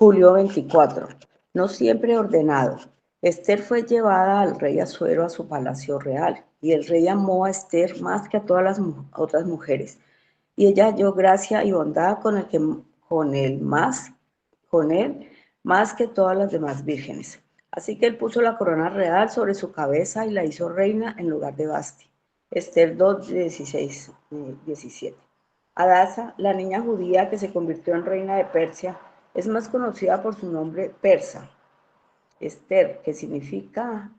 Julio 24. No siempre ordenado. Esther fue llevada al rey Asuero a su palacio real, y el rey amó a Esther más que a todas las otras mujeres, y ella halló gracia y bondad con él más, con él más que todas las demás vírgenes. Así que él puso la corona real sobre su cabeza y la hizo reina en lugar de Basti. Esther 2, 16, 17. Adasa, la niña judía que se convirtió en reina de Persia, es más conocida por su nombre persa, Esther, que significa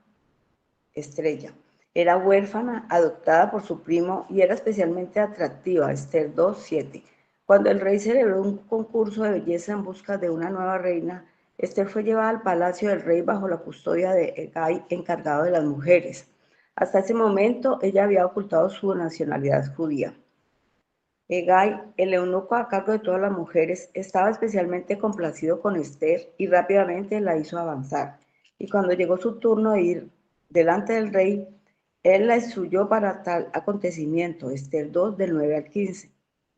estrella. Era huérfana, adoptada por su primo y era especialmente atractiva, Esther 2:7. Cuando el rey celebró un concurso de belleza en busca de una nueva reina, Esther fue llevada al palacio del rey bajo la custodia de Hegai, encargado de las mujeres. Hasta ese momento, ella había ocultado su nacionalidad judía. Hegai, el eunuco a cargo de todas las mujeres, estaba especialmente complacido con Esther y rápidamente la hizo avanzar. Y cuando llegó su turno de ir delante del rey, él la instruyó para tal acontecimiento, Esther 2, del 9 al 15.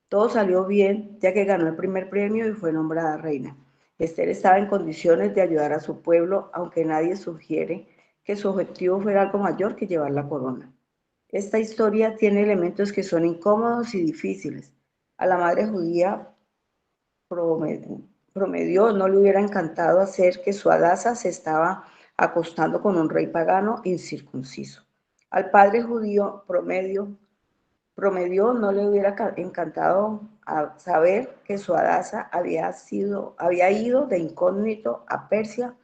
Todo salió bien, ya que ganó el primer premio y fue nombrada reina. Esther estaba en condiciones de ayudar a su pueblo, aunque nadie sugiere que su objetivo fuera algo mayor que llevar la corona. Esta historia tiene elementos que son incómodos y difíciles. A la madre judía promedió no le hubiera encantado hacer que su Adasa se estaba acostando con un rey pagano incircunciso. Al padre judío promedió no le hubiera encantado saber que su Adasa había ido de incógnito a Persia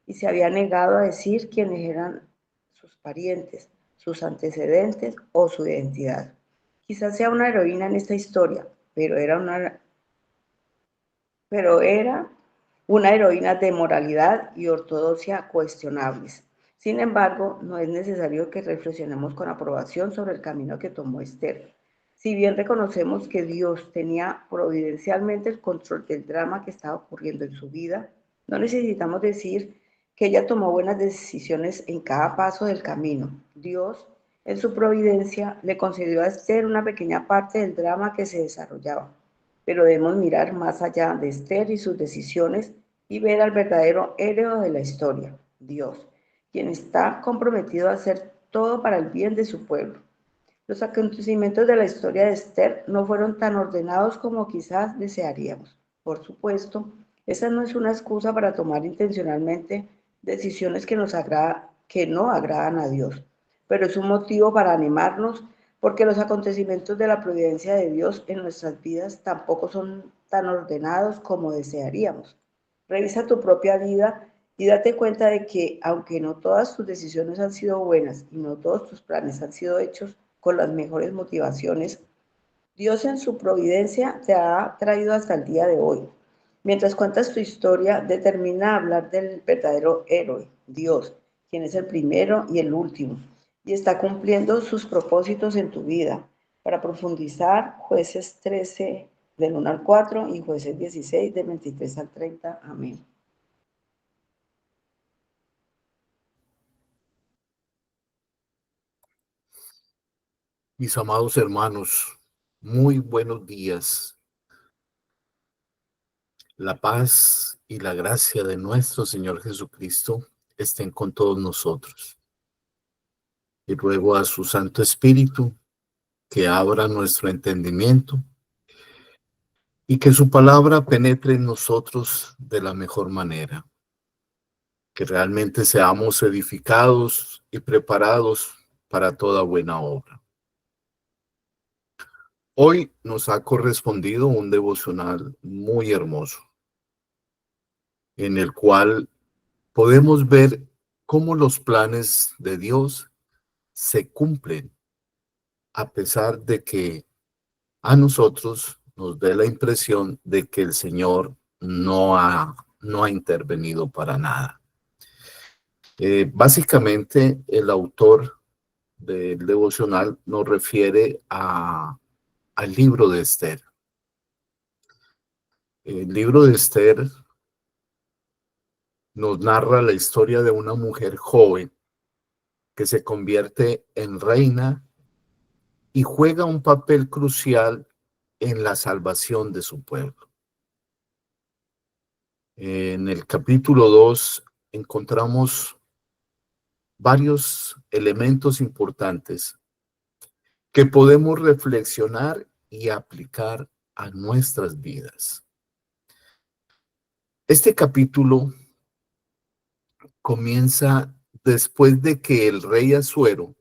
y se había negado a decir quiénes eran sus parientes, sus antecedentes o su identidad. Quizás sea una heroína en esta historia, pero era una heroína de moralidad y ortodoxia cuestionables. Sin embargo, no es necesario que reflexionemos con aprobación sobre el camino que tomó Esther. Si bien reconocemos que Dios tenía providencialmente el control del drama que estaba ocurriendo en su vida, no necesitamos decir que ella tomó buenas decisiones en cada paso del camino. Dios, en su providencia, le concedió a Esther una pequeña parte del drama que se desarrollaba, pero debemos mirar más allá de Esther y sus decisiones y ver al verdadero héroe de la historia, Dios, quien está comprometido a hacer todo para el bien de su pueblo. Los acontecimientos de la historia de Esther no fueron tan ordenados como quizás desearíamos. Por supuesto, esa no es una excusa para tomar intencionalmente decisiones que no agradan a Dios, pero es un motivo para animarnos porque los acontecimientos de la providencia de Dios en nuestras vidas tampoco son tan ordenados como desearíamos. Revisa tu propia vida y date cuenta de que, aunque no todas tus decisiones han sido buenas y no todos tus planes han sido hechos con las mejores motivaciones, Dios en su providencia te ha traído hasta el día de hoy. Mientras cuentas tu historia, determina hablar del verdadero héroe, Dios, quien es el primero y el último, y está cumpliendo sus propósitos en tu vida. Para profundizar, Jueces 13, del 1 al 4 y Jueces 16, del 23 al 30. Amén. Mis amados hermanos, muy buenos días. La paz y la gracia de nuestro Señor Jesucristo estén con todos nosotros. Y ruego a su Santo Espíritu que abra nuestro entendimiento y que su palabra penetre en nosotros de la mejor manera. Que realmente seamos edificados y preparados para toda buena obra. Hoy nos ha correspondido un devocional muy hermoso, en el cual podemos ver cómo los planes de Dios se cumplen, a pesar de que a nosotros nos dé la impresión de que el Señor no ha intervenido para nada. Básicamente, el autor del devocional nos refiere al libro de Esther. El libro de Esther nos narra la historia de una mujer joven que se convierte en reina y juega un papel crucial en la salvación de su pueblo. En el capítulo 2 encontramos varios elementos importantes que podemos reflexionar y aplicar a nuestras vidas. Este capítulo comienza después de que el rey Asuero,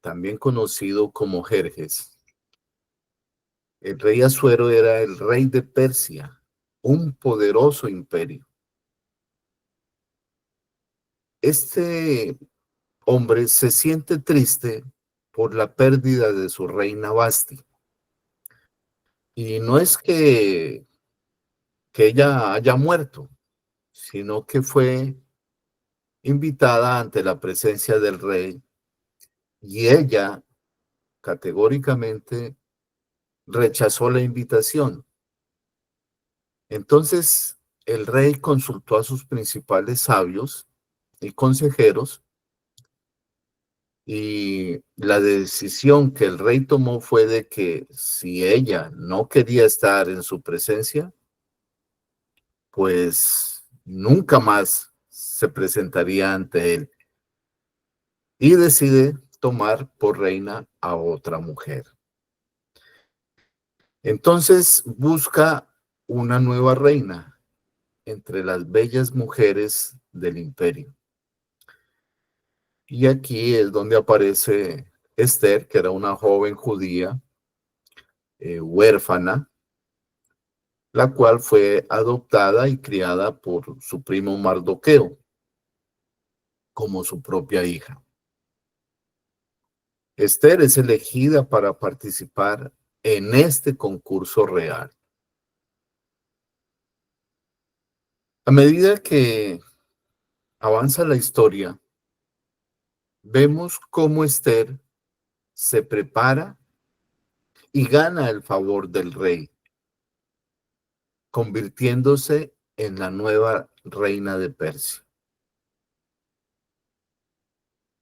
también conocido como Jerjes, el rey Asuero era el rey de Persia, un poderoso imperio. Este hombre se siente triste por la pérdida de su reina Basti. Y no es que ella haya muerto, sino que fue invitada ante la presencia del rey y ella categóricamente rechazó la invitación. Entonces el rey consultó a sus principales sabios y consejeros y la decisión que el rey tomó fue de que si ella no quería estar en su presencia, pues nunca más se presentaría ante él y decide tomar por reina a otra mujer. Entonces busca una nueva reina entre las bellas mujeres del imperio. Y aquí es donde aparece Esther, que era una joven judía, huérfana, la cual fue adoptada y criada por su primo Mardoqueo como su propia hija. Esther es elegida para participar en este concurso real. A medida que avanza la historia, vemos cómo Esther se prepara y gana el favor del rey, convirtiéndose en la nueva reina de Persia.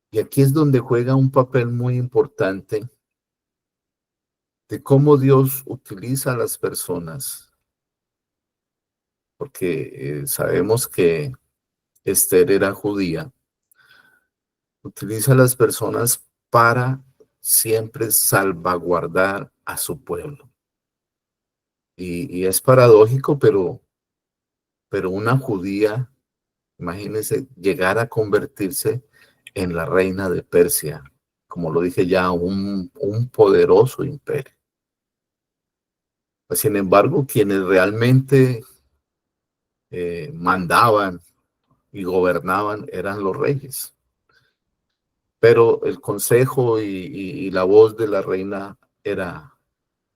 Y aquí es donde juega un papel muy importante de cómo Dios utiliza a las personas, porque sabemos que Esther era judía, utiliza a las personas para siempre salvaguardar a su pueblo. Y es paradójico, pero una judía, imagínense, llegar a convertirse en la reina de Persia, como lo dije ya, un poderoso imperio. Sin embargo, quienes realmente mandaban y gobernaban eran los reyes. Pero el consejo y la voz de la reina era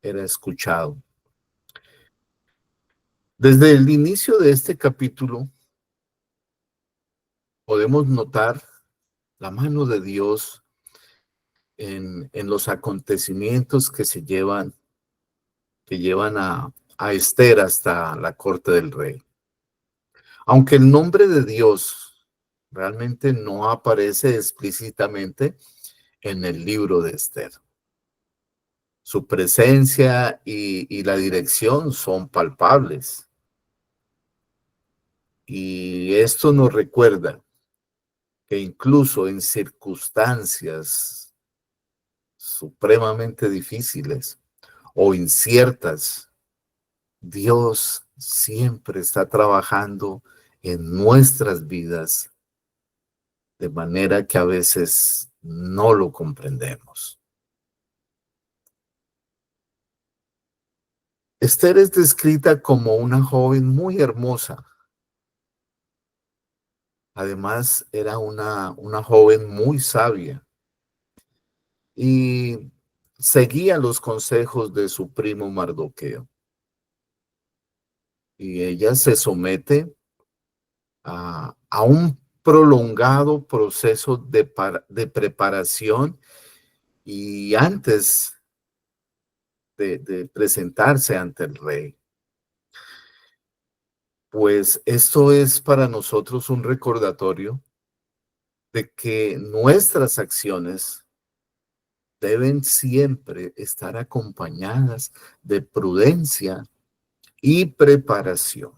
escuchado. Desde el inicio de este capítulo podemos notar la mano de Dios en los acontecimientos que llevan a Esther hasta la corte del rey. Aunque el nombre de Dios realmente no aparece explícitamente en el libro de Esther. Su presencia y la dirección son palpables. Y esto nos recuerda que incluso en circunstancias supremamente difíciles o inciertas, Dios siempre está trabajando en nuestras vidas de manera que a veces no lo comprendemos. Esther es descrita como una joven muy hermosa. Además, era una joven muy sabia y seguía los consejos de su primo Mardoqueo. Y ella se somete a un prolongado proceso de preparación y antes de presentarse ante el rey. Pues esto es para nosotros un recordatorio de que nuestras acciones deben siempre estar acompañadas de prudencia y preparación.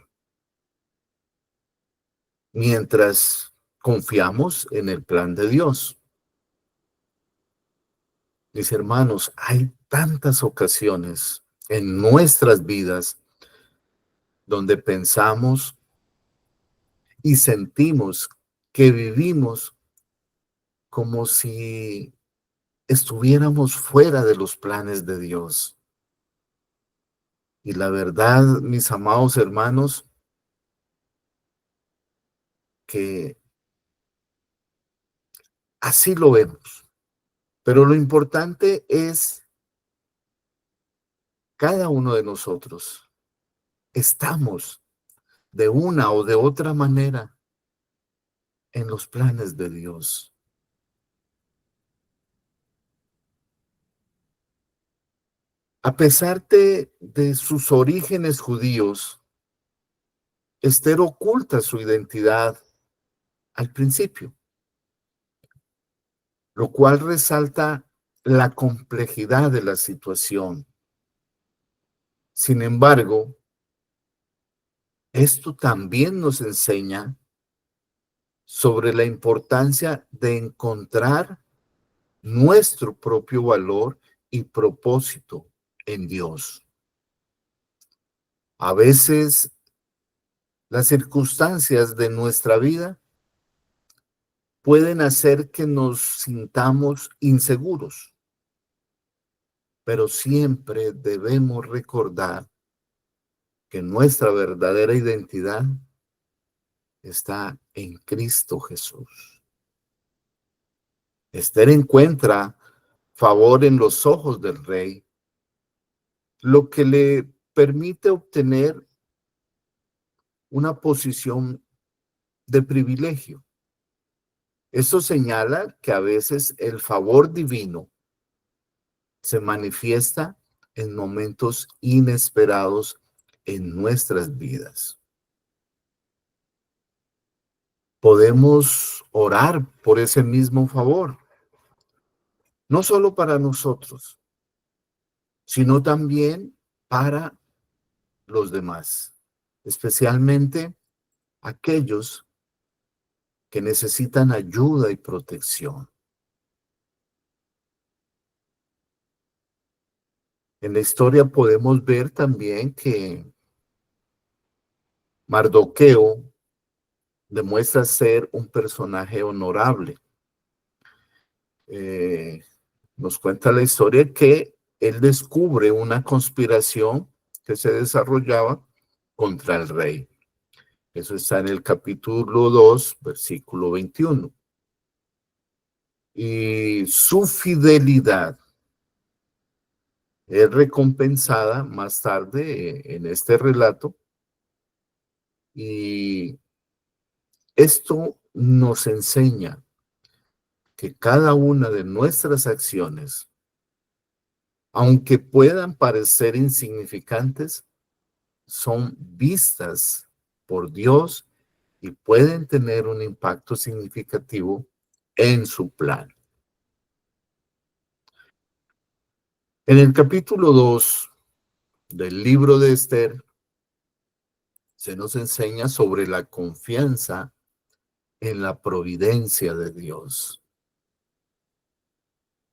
mientras confiamos en el plan de Dios. Mis hermanos, hay tantas ocasiones en nuestras vidas donde pensamos y sentimos que vivimos como si estuviéramos fuera de los planes de Dios. Y la verdad, mis amados hermanos, que así lo vemos. Pero lo importante es cada uno de nosotros. Estamos de una o de otra manera en los planes de Dios. A pesar de sus orígenes judíos, Esther oculta su identidad al principio, lo cual resalta la complejidad de la situación. Sin embargo, esto también nos enseña sobre la importancia de encontrar nuestro propio valor y propósito en Dios. A veces las circunstancias de nuestra vida pueden hacer que nos sintamos inseguros, pero siempre debemos recordar que nuestra verdadera identidad está en Cristo Jesús. Esther encuentra favor en los ojos del rey, lo que le permite obtener una posición de privilegio. Esto señala que a veces el favor divino se manifiesta en momentos inesperados en nuestras vidas. Podemos orar por ese mismo favor, no solo para nosotros, sino también para los demás, especialmente aquellos que necesitan ayuda y protección. En la historia podemos ver también que Mardoqueo demuestra ser un personaje honorable. Nos cuenta la historia que él descubre una conspiración que se desarrollaba contra el rey. Eso está en el capítulo 2, versículo 21. Y su fidelidad es recompensada más tarde en este relato. Y esto nos enseña que cada una de nuestras acciones, aunque puedan parecer insignificantes, son vistas por Dios y pueden tener un impacto significativo en su plan. En el capítulo 2 del libro de Esther, se nos enseña sobre la confianza en la providencia de Dios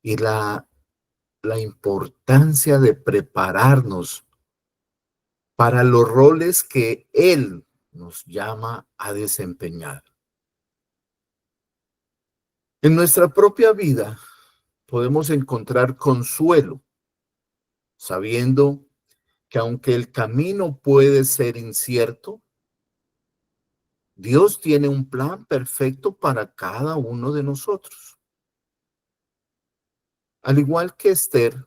y la importancia de prepararnos para los roles que Él nos llama a desempeñar. En nuestra propia vida podemos encontrar consuelo, sabiendo que aunque el camino puede ser incierto, Dios tiene un plan perfecto para cada uno de nosotros. Al igual que Esther,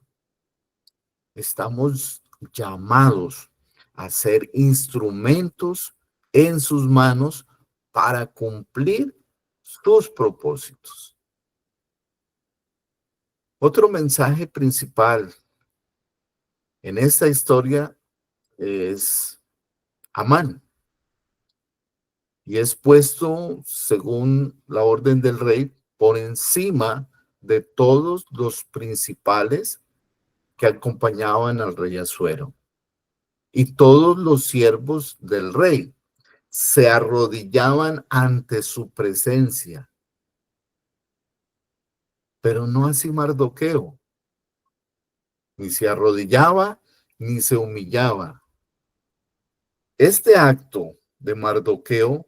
estamos llamados a ser instrumentos en sus manos para cumplir sus propósitos. Otro mensaje principal en esta historia es Amán, y es puesto, según la orden del rey, por encima de todos los principales que acompañaban al rey Asuero y todos los siervos del rey. se arrodillaban ante su presencia, pero no así Mardoqueo, ni se arrodillaba ni se humillaba. Este acto de Mardoqueo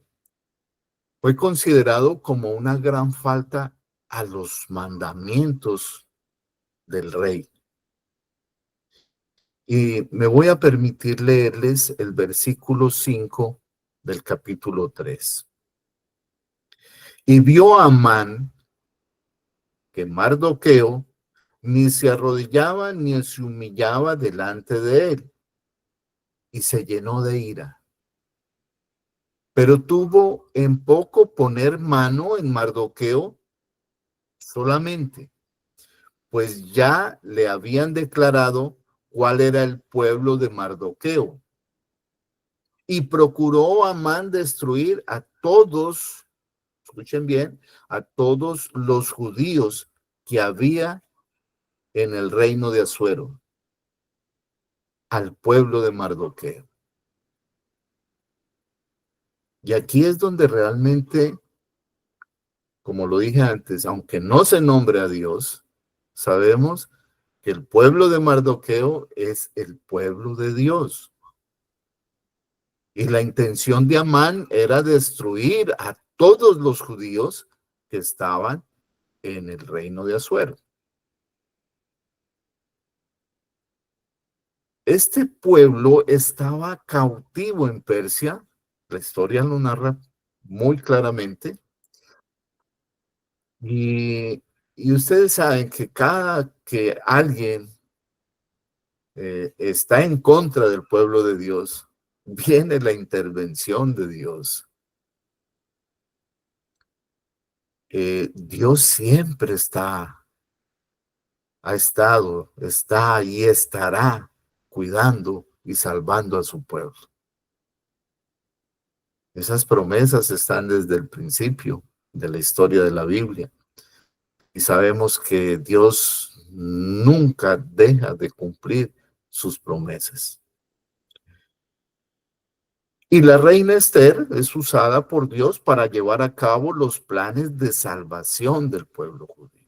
fue considerado como una gran falta a los mandamientos del rey. Y me voy a permitir leerles el versículo 5 del capítulo 3. Y vio a Amán que Mardoqueo ni se arrodillaba ni se humillaba delante de él, y se llenó de ira. Pero tuvo en poco poner mano en Mardoqueo solamente, pues ya le habían declarado cuál era el pueblo de Mardoqueo. Y procuró Amán destruir a todos, escuchen bien, a todos los judíos que había en el reino de Asuero, al pueblo de Mardoqueo. Y aquí es donde realmente, como lo dije antes, aunque no se nombre a Dios, sabemos que el pueblo de Mardoqueo es el pueblo de Dios. Y la intención de Amán era destruir a todos los judíos que estaban en el reino de Asuero. Este pueblo estaba cautivo en Persia, la historia lo narra muy claramente, y ustedes saben que cada que alguien está en contra del pueblo de Dios, viene la intervención de Dios. Dios siempre ha estado, está y estará cuidando y salvando a su pueblo. Esas promesas están desde el principio de la historia de la Biblia. Y sabemos que Dios nunca deja de cumplir sus promesas. Y la reina Esther es usada por Dios para llevar a cabo los planes de salvación del pueblo judío.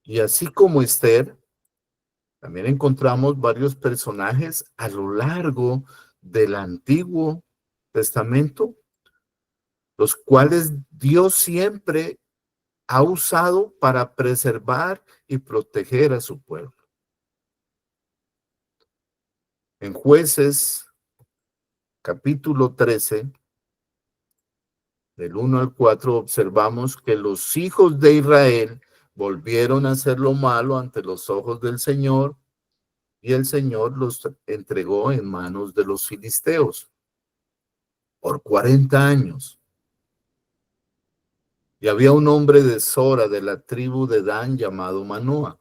Y así como Esther, también encontramos varios personajes a lo largo del Antiguo Testamento, los cuales Dios siempre ha usado para preservar y proteger a su pueblo. En Jueces, capítulo 13, del 1 al 4, observamos que los hijos de Israel volvieron a hacer lo malo ante los ojos del Señor, y el Señor los entregó en manos de los filisteos por 40 años. Y había un hombre de Sora, de la tribu de Dan, llamado Manoa,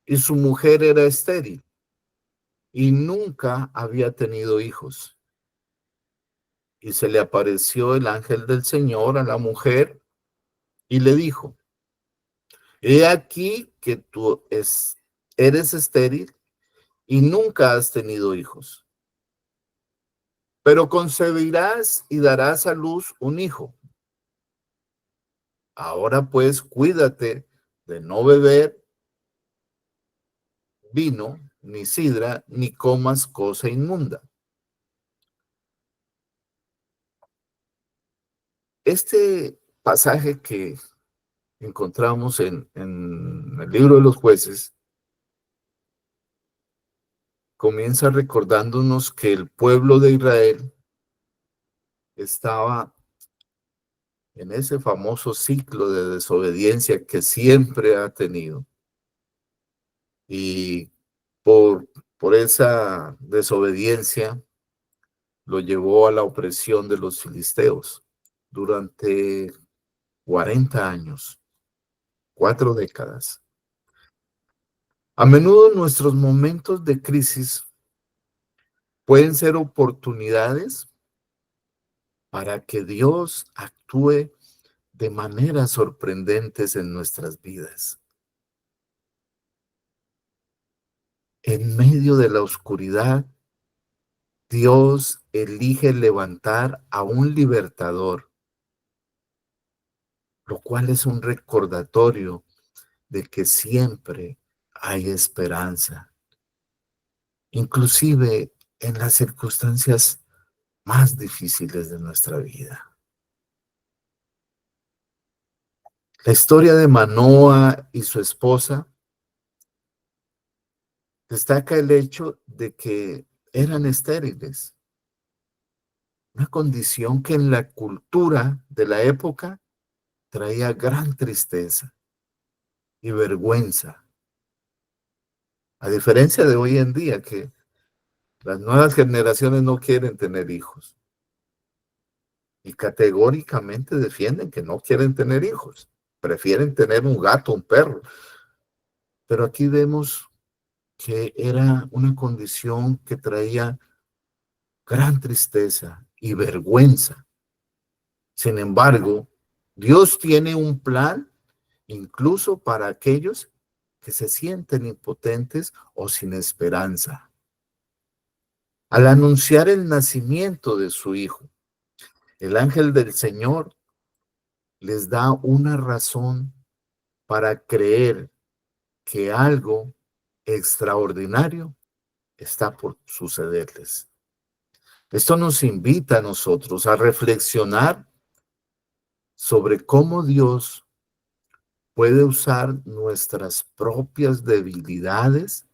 y su mujer era estéril y nunca había tenido hijos. Y se le apareció el ángel del Señor a la mujer y le dijo: He aquí que tú eres estéril y nunca has tenido hijos, pero concebirás y darás a luz un hijo. Ahora pues cuídate de no beber vino, ni sidra, ni comas cosa inmunda. Este pasaje que encontramos en el libro de los Jueces comienza recordándonos que el pueblo de Israel estaba en ese famoso ciclo de desobediencia que siempre ha tenido. Y por esa desobediencia lo llevó a la opresión de los filisteos durante 40 años, 4 décadas. A menudo nuestros momentos de crisis pueden ser oportunidades para que Dios actúe de maneras sorprendentes en nuestras vidas. En medio de la oscuridad, Dios elige levantar a un libertador, lo cual es un recordatorio de que siempre hay esperanza, inclusive en las circunstancias más difíciles de nuestra vida. La historia de Manoa y su esposa destaca el hecho de que eran estériles, una condición que en la cultura de la época traía gran tristeza y vergüenza, a diferencia de hoy en día que las nuevas generaciones no quieren tener hijos y categóricamente defienden que no quieren tener hijos, prefieren tener un gato, un perro. Pero aquí vemos que era una condición que traía gran tristeza y vergüenza. Sin embargo, Dios tiene un plan incluso para aquellos que se sienten impotentes o sin esperanza. Al anunciar el nacimiento de su hijo, el ángel del Señor les da una razón para creer que algo extraordinario está por sucederles. Esto nos invita a nosotros a reflexionar sobre cómo Dios puede usar nuestras propias debilidades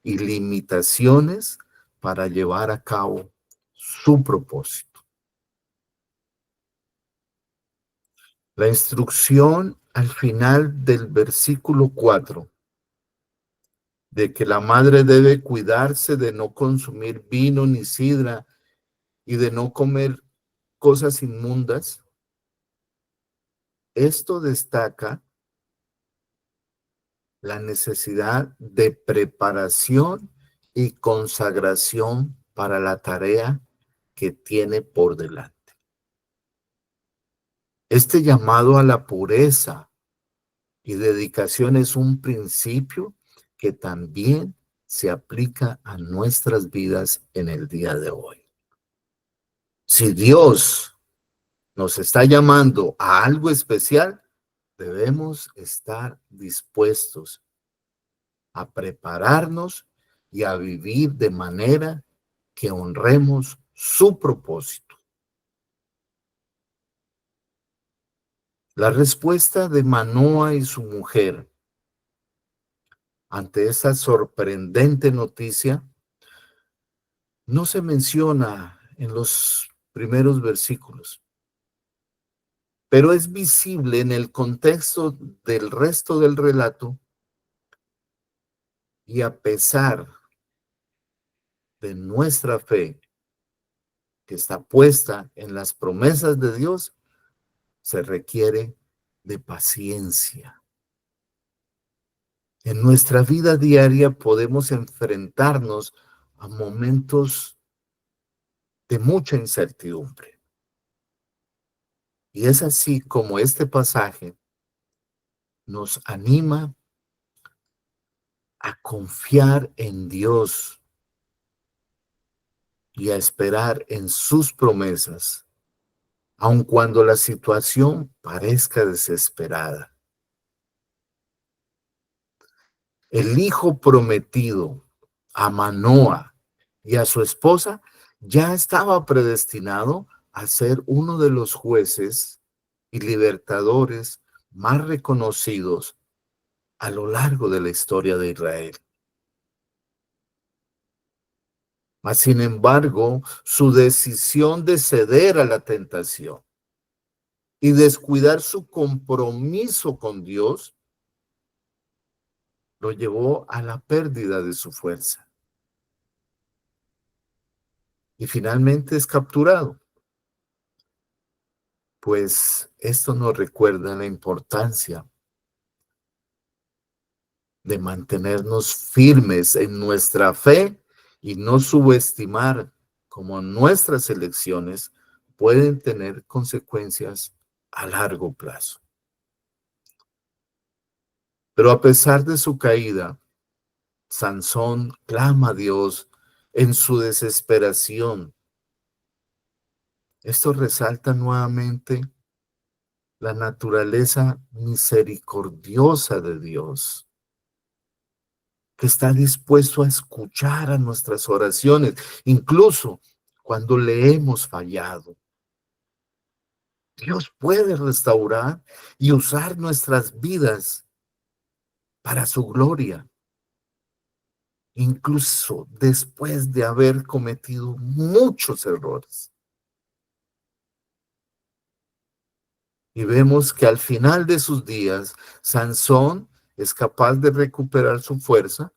y limitaciones para llevar a cabo su propósito. La instrucción al final del versículo 4 de que la madre debe cuidarse de no consumir vino ni sidra y de no comer cosas inmundas, esto destaca la necesidad de preparación y consagración para la tarea que tiene por delante. Este llamado a la pureza y dedicación es un principio que también se aplica a nuestras vidas en el día de hoy. Si Dios nos está llamando a algo especial, debemos estar dispuestos a prepararnos y a vivir de manera que honremos su propósito. La respuesta de Manoa y su mujer ante esa sorprendente noticia no se menciona en los primeros versículos, pero es visible en el contexto del resto del relato y a pesar de nuestra fe que está puesta en las promesas de Dios, se requiere de paciencia. En nuestra vida diaria podemos enfrentarnos a momentos de mucha incertidumbre. Y es así como este pasaje nos anima a confiar en Dios y a esperar en sus promesas, aun cuando la situación parezca desesperada. El hijo prometido a Manoa y a su esposa ya estaba predestinado a ser uno de los jueces y libertadores más reconocidos a lo largo de la historia de Israel. Mas, sin embargo, su decisión de ceder a la tentación y descuidar su compromiso con Dios lo llevó a la pérdida de su fuerza. Y finalmente es capturado. Pues esto nos recuerda la importancia de mantenernos firmes en nuestra fe y no subestimar cómo nuestras elecciones pueden tener consecuencias a largo plazo. Pero a pesar de su caída, Sansón clama a Dios en su desesperación. Esto resalta nuevamente la naturaleza misericordiosa de Dios, que está dispuesto a escuchar a nuestras oraciones, incluso cuando le hemos fallado. Dios puede restaurar y usar nuestras vidas para su gloria, incluso después de haber cometido muchos errores. Y vemos que al final de sus días, Sansón es capaz de recuperar su fuerza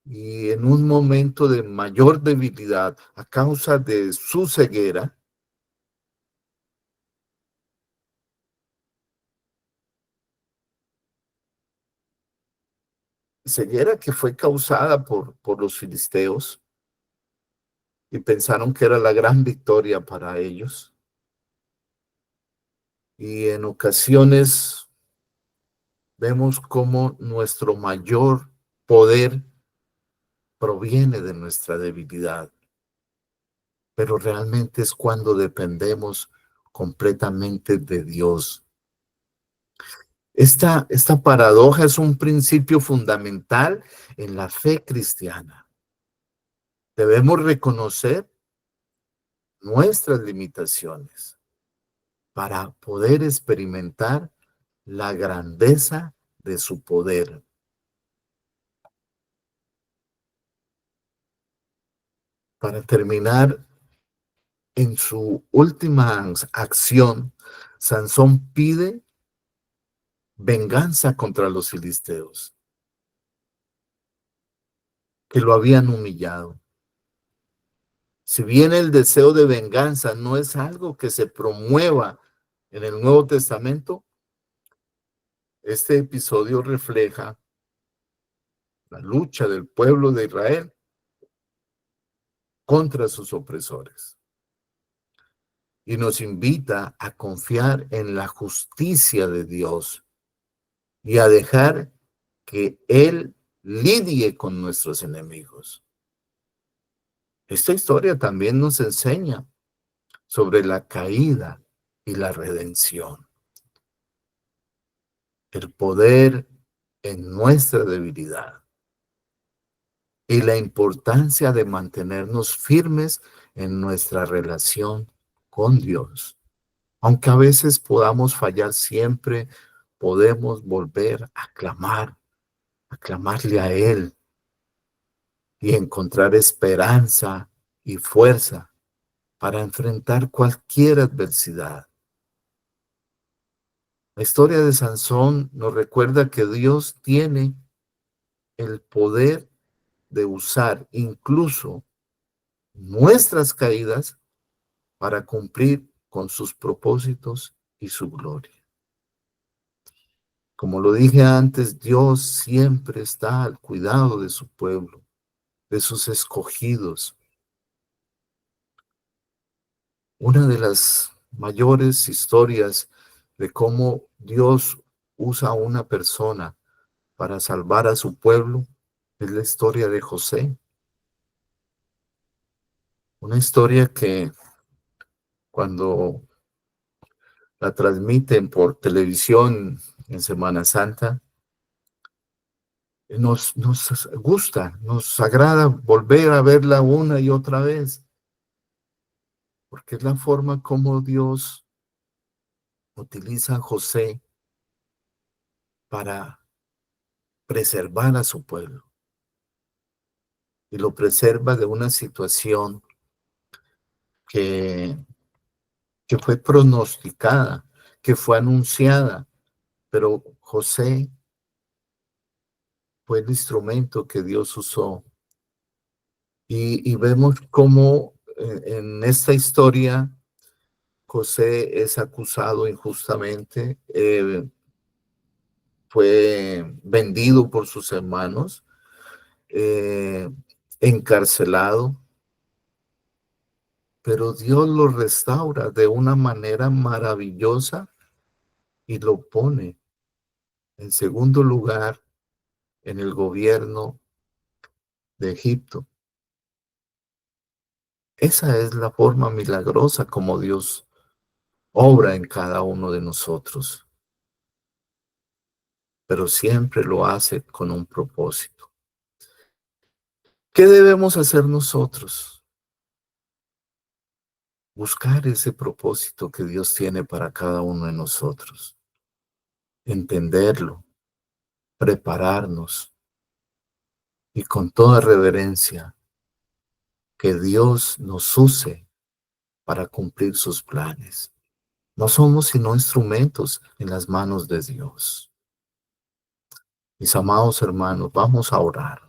y en un momento de mayor debilidad a causa de su ceguera que fue causada por los filisteos, y pensaron que era la gran victoria para ellos. Y en ocasiones vemos cómo nuestro mayor poder proviene de nuestra debilidad, pero realmente es cuando dependemos completamente de Dios. Esta paradoja es un principio fundamental en la fe cristiana. Debemos reconocer nuestras limitaciones para poder experimentar la grandeza de su poder. Para terminar, en su última acción, Sansón pide venganza contra los filisteos, que lo habían humillado. Si bien el deseo de venganza no es algo que se promueva en el Nuevo Testamento, este episodio refleja la lucha del pueblo de Israel contra sus opresores y nos invita a confiar en la justicia de Dios y a dejar que Él lidie con nuestros enemigos. Esta historia también nos enseña sobre la caída y la redención, el poder en nuestra debilidad y la importancia de mantenernos firmes en nuestra relación con Dios. Aunque a veces podamos fallar, siempre podemos volver a clamarle a Él y encontrar esperanza y fuerza para enfrentar cualquier adversidad. La historia de Sansón nos recuerda que Dios tiene el poder de usar incluso nuestras caídas para cumplir con sus propósitos y su gloria. Como lo dije antes, Dios siempre está al cuidado de su pueblo, de sus escogidos. Una de las mayores historias de cómo Dios usa a una persona para salvar a su pueblo es la historia de José. Una historia que cuando la transmiten por televisión en Semana Santa, nos gusta, nos agrada volver a verla una y otra vez, porque es la forma como Dios utiliza a José para preservar a su pueblo. Y lo preserva de una situación que, que fue pronosticada, que fue anunciada, pero José fue el instrumento que Dios usó. Y vemos cómo en esta historia José es acusado injustamente, fue vendido por sus hermanos, eh, encarcelado, pero Dios lo restaura de una manera maravillosa y lo pone en segundo lugar en el gobierno de Egipto. Esa es la forma milagrosa como Dios obra en cada uno de nosotros, pero siempre lo hace con un propósito. ¿Qué debemos hacer nosotros? Buscar ese propósito que Dios tiene para cada uno de nosotros, entenderlo, prepararnos y con toda reverencia que Dios nos use para cumplir sus planes. No somos sino instrumentos en las manos de Dios. Mis amados hermanos, vamos a orar.